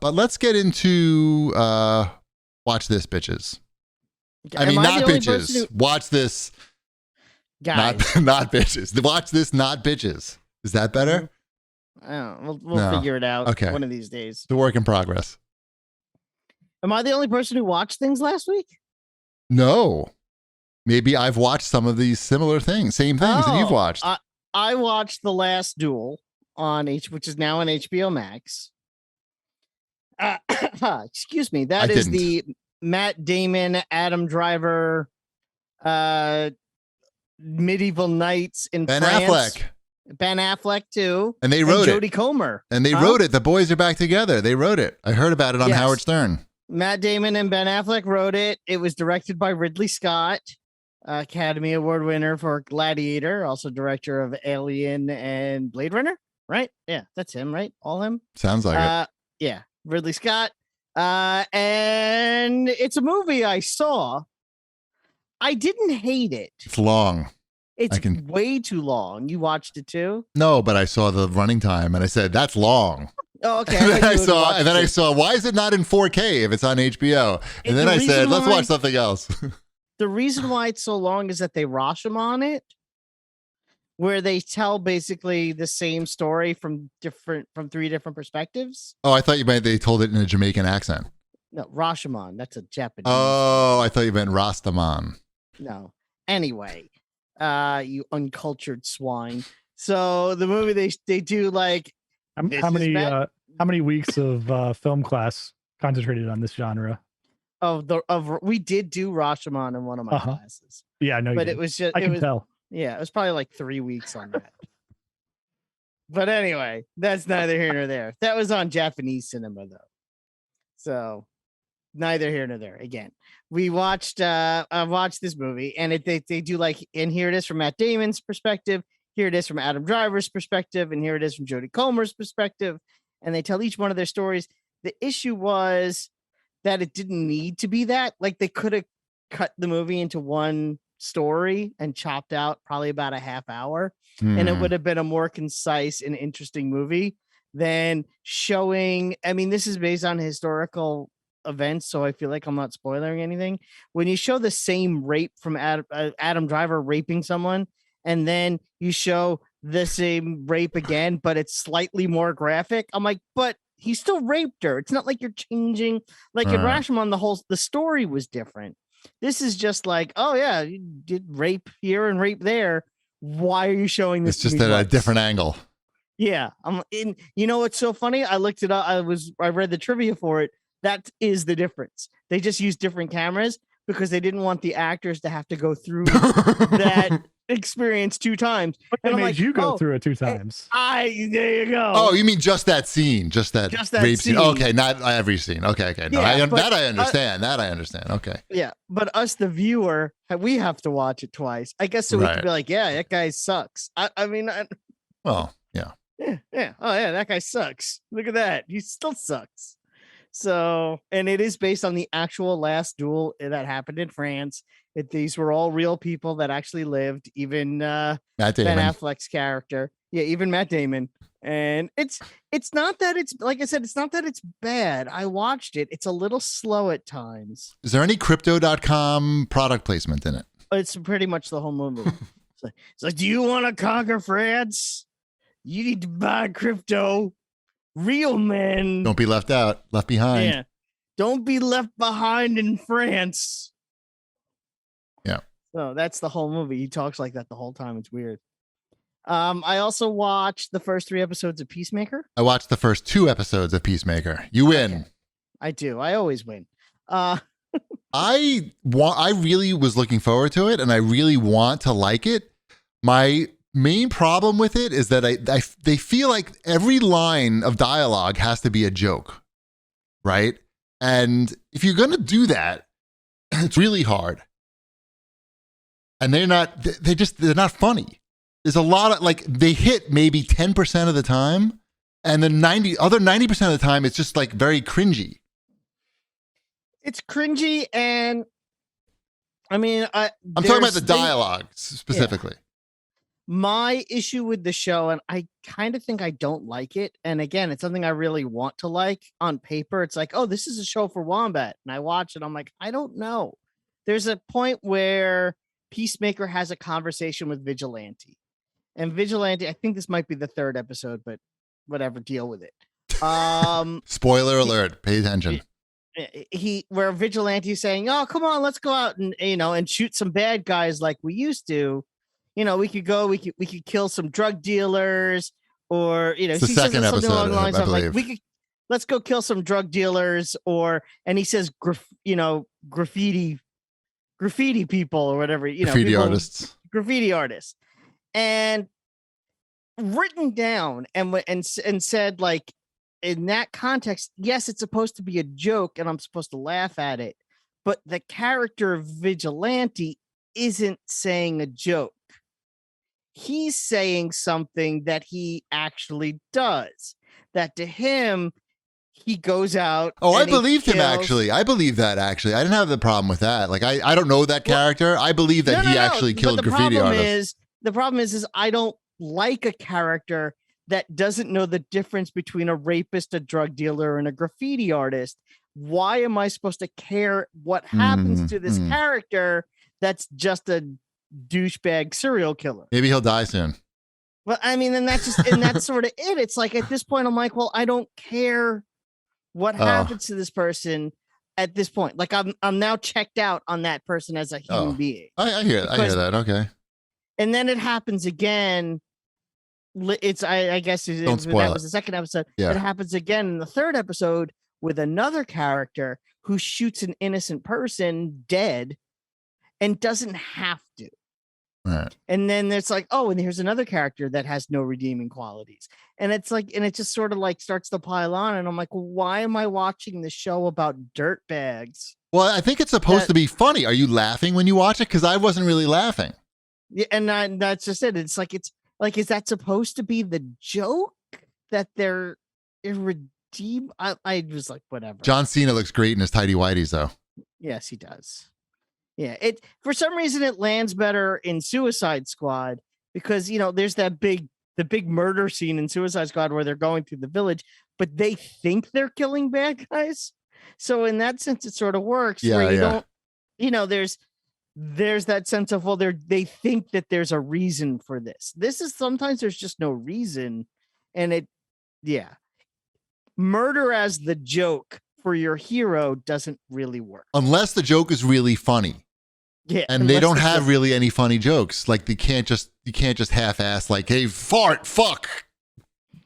But let's get into watch this, bitches. I mean, not bitches. Watch this. Guys. Not bitches. Watch this, not bitches. Is that better? I don't know. We'll figure it out one of these days. It's a work in progress. Am I the only person who watched things last week? No. Maybe I've watched some of these similar things, same things that you've watched. I watched The Last Duel which is now on HBO Max. Excuse me. That is the Matt Damon, Adam Driver, medieval knights in Ben France. Affleck. Ben Affleck too. And they wrote Jodie Comer. And they wrote it. The boys are back together. They wrote it. I heard about it on Howard Stern. Matt Damon and Ben Affleck wrote it. It was directed by Ridley Scott, Academy Award winner for Gladiator, also director of Alien and Blade Runner, right? Yeah, that's him, right? All him? Sounds like it. Yeah, Ridley Scott. And it's a movie I saw. I didn't hate it. It's long. It's way too long. You watched it too? No, but I saw the running time and I said, that's long. Oh, okay. And then I saw, why is it not in 4K if it's on HBO? And then I said, let's watch something else. The reason why it's so long is that they Rashomon it, where they tell basically the same story from 3 different perspectives. Oh, I thought you meant they told it in a Jamaican accent. No, Rashomon. That's a Japanese. Oh, I thought you meant Rastaman. No. Anyway, you uncultured swine. So the movie they do like. How many weeks of film class concentrated on this genre? We did do Rashomon in one of my classes. Yeah, I know. But it was just I can tell. Yeah, it was probably like 3 weeks on that. But anyway, that's neither here nor there. That was on Japanese cinema though. So neither here nor there. Again, we watched I watched this movie and they do like, and here it is from Matt Damon's perspective. Here it is from Adam Driver's perspective, and here it is from Jodie Comer's perspective, and they tell each one of their stories. The issue was that it didn't need to be that. Like, they could have cut the movie into one story and chopped out probably about a half hour, and it would have been a more concise and interesting movie than showing. I mean, this is based on historical events, so I feel like I'm not spoiling anything. When you show the same rape from Adam Driver raping someone, and then you show the same rape again, but it's slightly more graphic. I'm like, but he still raped her. It's not like you're changing. Like in Rashomon, the story was different. This is just like, oh yeah, you did rape here and rape there. Why are you showing this? It's just at a different angle. Yeah. You know what's so funny? I looked it up. I read the trivia for it. That is the difference. They just use different cameras because they didn't want the actors to have to go through that experience 2 times. But they made you go through it 2 times. There you go. Oh, you mean just that scene? Just that rape scene? Okay, not every scene. Okay. No, yeah, that I understand. That I understand. Okay. Yeah, but us, the viewer, we have to watch it twice. I guess so we can be like, yeah, that guy sucks. I mean, well, yeah. Yeah. Oh, yeah, that guy sucks. Look at that. He still sucks. So, and it is based on the actual last duel that happened in France. These were all real people that actually lived, even Ben Affleck's character. Yeah, even Matt Damon. And it's not that it's, like I said, it's not that it's bad. I watched it. It's a little slow at times. Is there any crypto.com product placement in it? It's pretty much the whole movie. It's like, do you want to conquer France? You need to buy crypto. Real men. Don't be left out, left behind. Yeah. Don't be left behind in France. Yeah. So that's the whole movie. He talks like that the whole time. It's weird. I also watched the first 3 episodes of Peacemaker. I watched the first 2 episodes of Peacemaker. You win. Okay. I do. I always win. I really was looking forward to it, and I really want to like it. My main problem with it is that they feel like every line of dialogue has to be a joke, right? And if you're going to do that, it's really hard. And they're not funny. There's a lot of, like, they hit maybe 10% of the time, and the 90% of the time it's just like very cringy. It's cringy, and I mean, I'm talking about the dialogue specifically. Yeah. My issue with the show, and I kind of think I don't like it. And again, it's something I really want to like on paper. It's like, oh, this is a show for Wombat. And I watch it. I'm like, I don't know. There's a point where Peacemaker has a conversation with Vigilante. And Vigilante, I think this might be the 3rd episode, but whatever, deal with it. Spoiler alert, pay attention. Where Vigilante is saying, oh, come on, let's go out and, and shoot some bad guys like we used to. We could kill some drug dealers, or it's the second episode, along the lines of like, let's go kill some drug dealers, and he says graffiti people or whatever, graffiti artists, and written down and said, like, in that context, yes, it's supposed to be a joke and I'm supposed to laugh at it, but the character of Vigilante isn't saying a joke. He's saying something that he actually does. That to him, he goes out. Oh, I believed him, actually. I believe that, actually. I didn't have the problem with that. Like, I don't know that character. I believe that he actually killed graffiti artists. The problem is I don't like a character that doesn't know the difference between a rapist, a drug dealer, and a graffiti artist. Why am I supposed to care what happens to this character that's just a douchebag serial killer? Maybe he'll die soon. But I mean, and that's sort of it. It's like, at this point, I'm like, well, I don't care what happens to this person at this point. Like, I'm now checked out on that person as a human being. I hear that. Okay. And then it happens again. I guess that was the second episode. Yeah. It happens again in the 3rd episode with another character who shoots an innocent person dead and doesn't have to. Right. And then it's like, oh, and here's another character that has no redeeming qualities. And it's like, and it just sort of like starts to pile on. And I'm like, why am I watching this show about dirt bags? Well, I think it's supposed to be funny. Are you laughing when you watch it? Because I wasn't really laughing. Yeah, and that's just it. It's like, is that supposed to be the joke that they're irredeemable? I was like, whatever. John Cena looks great in his tidy whities, though. Yes, he does. Yeah, for some reason it lands better in Suicide Squad because there's the big murder scene in Suicide Squad where they're going through the village, but they think they're killing bad guys. So in that sense, it sort of works. Yeah, where you don't, there's that sense of, well, they think that there's a reason for this. This is sometimes there's just no reason, and murder as the joke for your hero doesn't really work unless the joke is really funny. Yeah, and they don't have really any funny jokes. Like, you can't just half-ass like, hey, fart, fuck,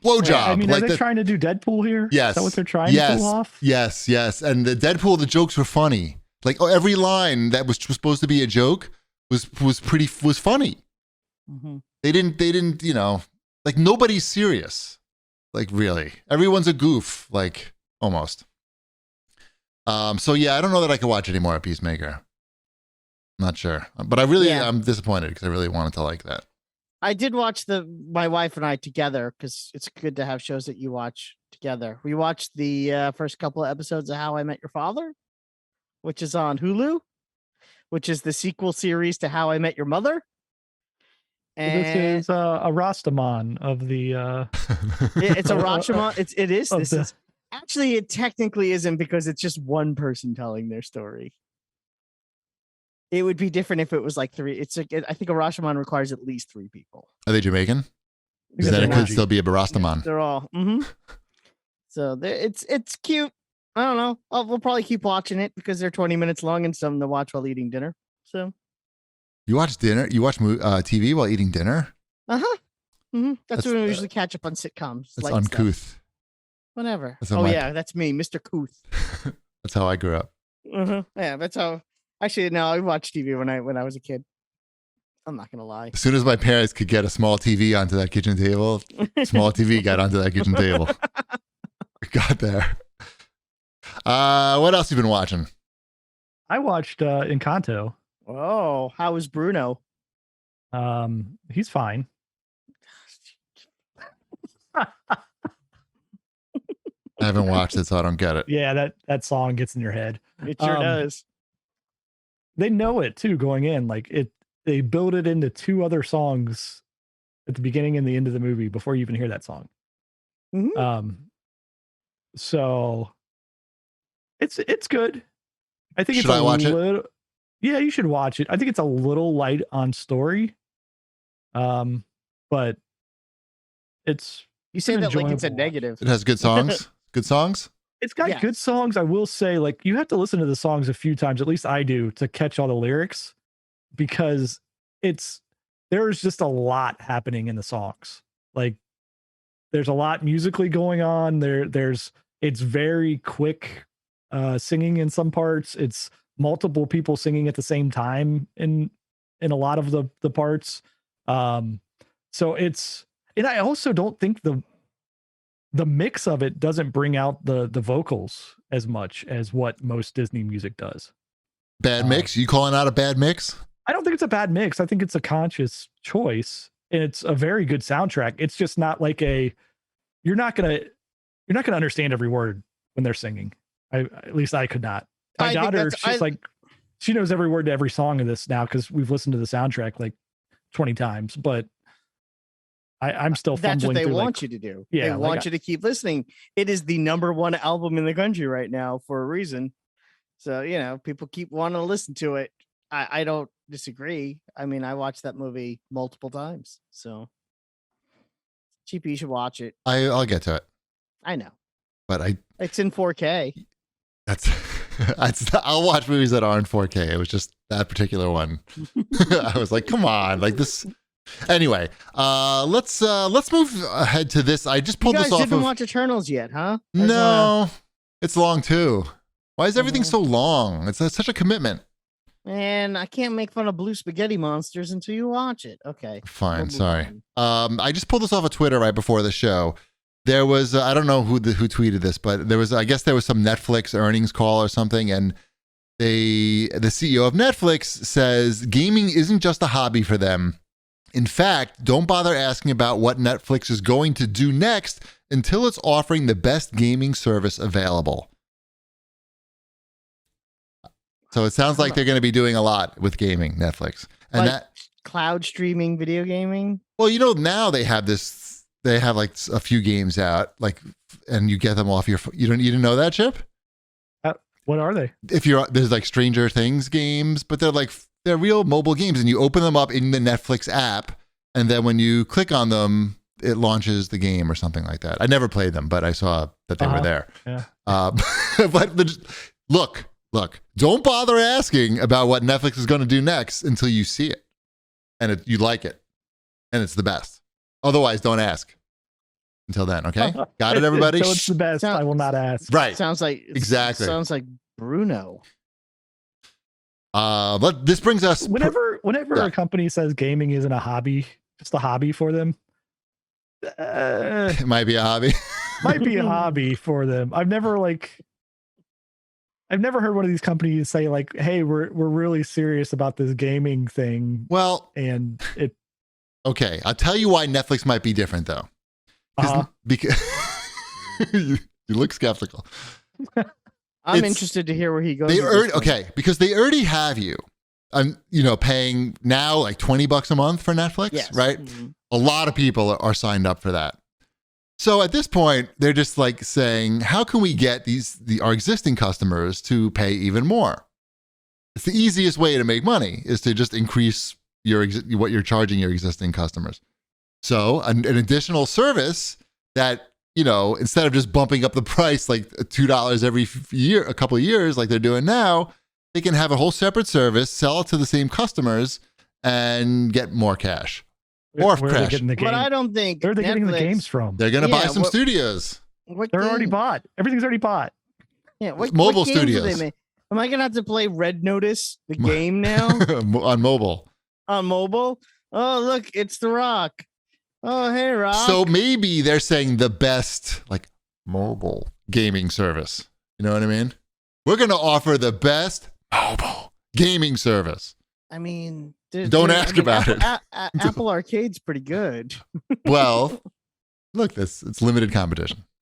blowjob. Yeah, I mean, like are they trying to do Deadpool here? Yes. Is that what they're trying to pull off? Yes. And the Deadpool, the jokes were funny. Like, every line that was supposed to be a joke was funny. Mm-hmm. They didn't, like, nobody's serious. Like, really, everyone's a goof. Like, almost. So yeah, I don't know that I can watch any more of Peacemaker. Not sure, but I'm disappointed because I really wanted to like that. I did watch my wife and I together because it's good to have shows that you watch together. We watched the first couple of episodes of How I Met Your Father, which is on Hulu, which is the sequel series to How I Met Your Mother. And this is a Rastaman of the. It's a Rashomon. It is. Actually, it technically isn't because it's just one person telling their story. It would be different if it was like 3. I think a Rashomon requires at least 3 people. Are they Jamaican? Because then it could still be a Barastaman. They're all. Mm-hmm. So it's cute. I don't know. We'll probably keep watching it because they're 20 minutes long and something to watch while eating dinner. So. You watch dinner? You watch TV while eating dinner? Uh-huh. Mm-hmm. That's when we usually catch up on sitcoms. That's uncouth. Stuff. Whatever. That's that's me, Mr. Couth. That's how I grew up. Uh-huh. Yeah, that's how. Actually, no, I watched TV when I was a kid. I'm not gonna lie. As soon as my parents could get a small TV onto that kitchen table, small TV got onto that kitchen table. We got there. What else you been watching? I watched Encanto. Oh, how was Bruno? He's fine. I haven't watched it, so I don't get it. Yeah, that song gets in your head. It sure does. They know it too going in. Like they build it into 2 other songs at the beginning and the end of the movie before you even hear that song. Mhm. So it's good. I think Should I watch it? Yeah, you should watch it. I think it's a little light on story. But it's You say an that like it's a enjoyable watch. negative. It has good songs. Good songs. It's got good Yes. songs. I will say, like, you have to listen to the songs a few times, at least I do, to catch all the lyrics, because there's just a lot happening in the songs. Like, there's a lot musically going on. It's very quick singing in some parts. It's multiple people singing at the same time in a lot of the parts. So and I also don't think the mix of it doesn't bring out the vocals as much as what most Disney music does. Bad mix? You calling out a bad mix? I don't think it's a bad mix. I think it's a conscious choice, and it's a very good soundtrack. It's just not like you're not gonna understand every word when they're singing. At least I could not. My daughter, she's like, she knows every word to every song of this now because we've listened to the soundtrack like 20 times, but I'm still fumbling. That's what they through, want like, you to do. Yeah, They want you to keep listening. It is the #1 album in the country right now for a reason. So, people keep wanting to listen to it. I don't disagree. I mean, I watched that movie multiple times. So, GP, you should watch it. I'll get to it. I know. But it's in 4K. I'll watch movies that are in 4K. It was just that particular one. I was like, come on, like this. Anyway, let's move ahead to this. I just pulled you this guys off didn't of. watch Eternals yet, huh? No, it's long too. Why is everything so long? It's such a commitment. Man, I can't make fun of blue spaghetti monsters until you watch it. Okay. Fine, sorry. I just pulled this off of Twitter right before the show. There was I don't know who tweeted this, but I guess there was some Netflix earnings call or something, and the CEO of Netflix says gaming isn't just a hobby for them. In fact, don't bother asking about what Netflix is going to do next until it's offering the best gaming service available. So it sounds like they're going to be doing a lot with gaming, Netflix. And like cloud streaming video gaming? Well, now they have this, they have like a few games out, like, and you get them off your phone. You didn't know that, Chip? What are they? There's like Stranger Things games, but they're real mobile games, and you open them up in the Netflix app, and then when you click on them, it launches the game or something like that. I never played them, but I saw that they were there. Yeah. But look, don't bother asking about what Netflix is going to do next until you see it, and you like it, and it's the best. Otherwise, don't ask until then. Okay, got it, everybody. So it's the best. I will not ask. Right. Sounds like exactly. Sounds like Bruno. But this brings us whenever a company says gaming isn't a hobby, just a hobby for them. It might be a hobby. Might be a hobby for them. I've never heard one of these companies say like, "Hey, we're really serious about this gaming thing." Well, and it. Okay, I'll tell you why Netflix might be different though. Because you look skeptical. I'm interested to hear where he goes. Because they already have you. I'm, paying now like $20 a month for Netflix, yes. Right? Mm-hmm. A lot of people are signed up for that. So at this point, they're just like saying, how can we get our existing customers to pay even more? It's the easiest way to make money is to just increase what you're charging your existing customers. So an additional service that, instead of just bumping up the price like $2 every year, a couple of years like they're doing now, they can have a whole separate service, sell it to the same customers, and get more cash. Or where cash. But I don't think where are they getting the games from? They're going to buy some studios. They're already bought. Everything's already bought. Yeah, mobile studios. Am I going to have to play Red Notice, the game now? On mobile. On mobile? Oh, look, it's The Rock. Oh, hey, Rock. So maybe they're saying the best like mobile gaming service. You know what I mean? We're going to offer the best mobile gaming service. I mean, don't ask about it. Apple Arcade's pretty good. Well, look, it's limited competition.